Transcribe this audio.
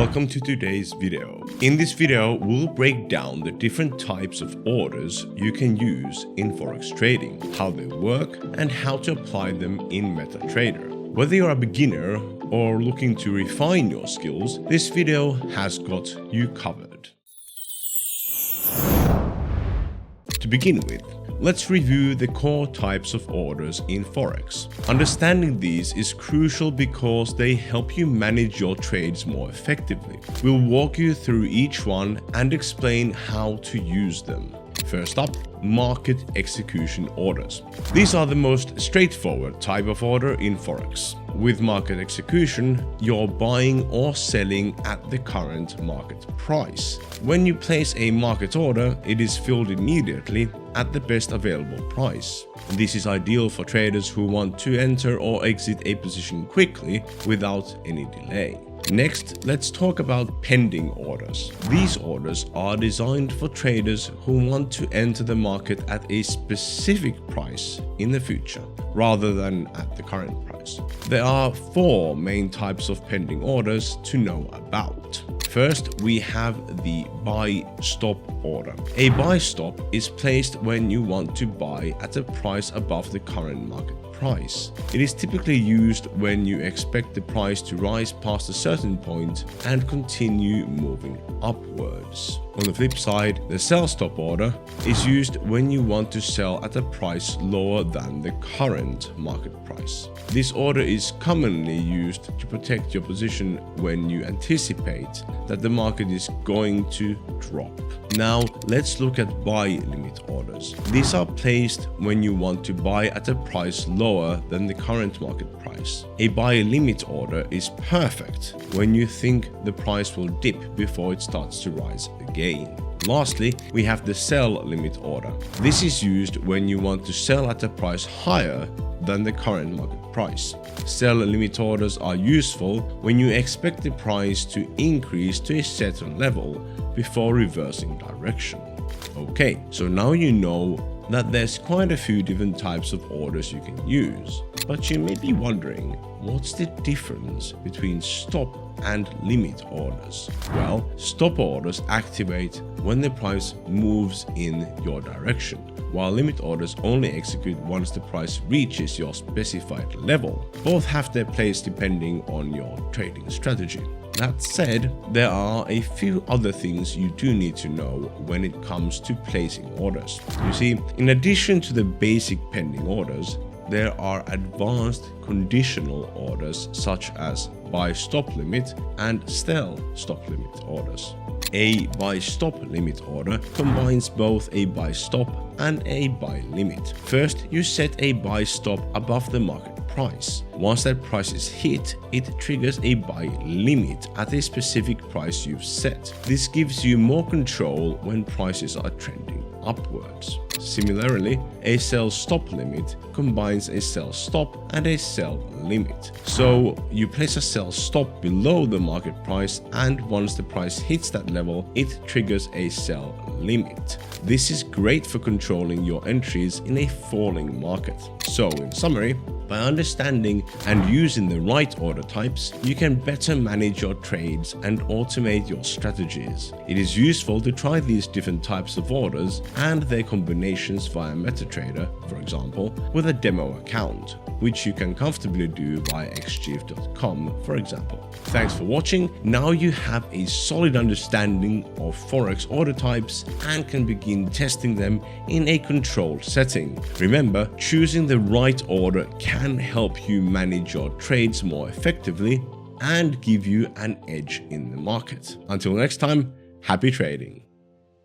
Welcome to today's video. In this video, we'll break down the different types of orders you can use in Forex trading, how they work, and how to apply them in MetaTrader. Whether you're a beginner or looking to refine your skills, this video has got you covered. To begin with, let's review the core types of orders in Forex. Understanding these is crucial because they help you manage your trades more effectively. We'll walk you through each one and explain how to use them. First up, market execution orders. These are the most straightforward type of order in Forex. With market execution, you're buying or selling at the current market price. When you place a market order, it is filled immediately at the best available price. This is ideal for traders who want to enter or exit a position quickly without any delay. Next, let's talk about pending orders. These orders are designed for traders who want to enter the market at a specific price in the future, rather than at the current price. There are four main types of pending orders to know about. First, we have the buy stop order. A buy stop is placed when you want to buy at a price above the current market price. It is typically used when you expect the price to rise past a certain point and continue moving upwards. On the flip side, the sell stop order is used when you want to sell at a price lower than the current market price. This order is commonly used to protect your position when you anticipate that the market is going to drop. Now, let's look at buy limit orders. These are placed when you want to buy at a price lower than the current market price. A buy limit order is perfect when you think the price will dip before it starts to rise again. Lastly, we have the sell limit order. This is used when you want to sell at a price higher than the current market price. Sell limit orders are useful when you expect the price to increase to a certain level before reversing direction. Okay, so now you know that there's quite a few different types of orders you can use. But you may be wondering, what's the difference between stop and limit orders? Well, stop orders activate when the price moves in your direction, while limit orders only execute once the price reaches your specified level. Both have their place depending on your trading strategy. That said, there are a few other things you do need to know when it comes to placing orders. You see, in addition to the basic pending orders, there are advanced conditional orders such as buy stop limit and sell stop limit orders. A buy stop limit order combines both a buy stop and a buy limit. First, you set a buy stop above the market price. Once that price is hit, it triggers a buy limit at a specific price you've set. This gives you more control when prices are trending upwards. Similarly, a sell stop limit combines a sell stop and a sell limit. So you place a sell stop below the market price, and once the price hits that level, it triggers a sell limit. This is great for controlling your entries in a falling market. So in summary, by understanding and using the right order types, you can better manage your trades and automate your strategies. It is useful to try these different types of orders and their combinations via MetaTrader, for example, with a demo account, which you can comfortably do via xChief.com, for example. Thanks for watching. Now you have a solid understanding of Forex order types and can begin testing them in a controlled setting. Remember, choosing the right order can help you manage your trades more effectively and give you an edge in the market. Until next time, happy trading.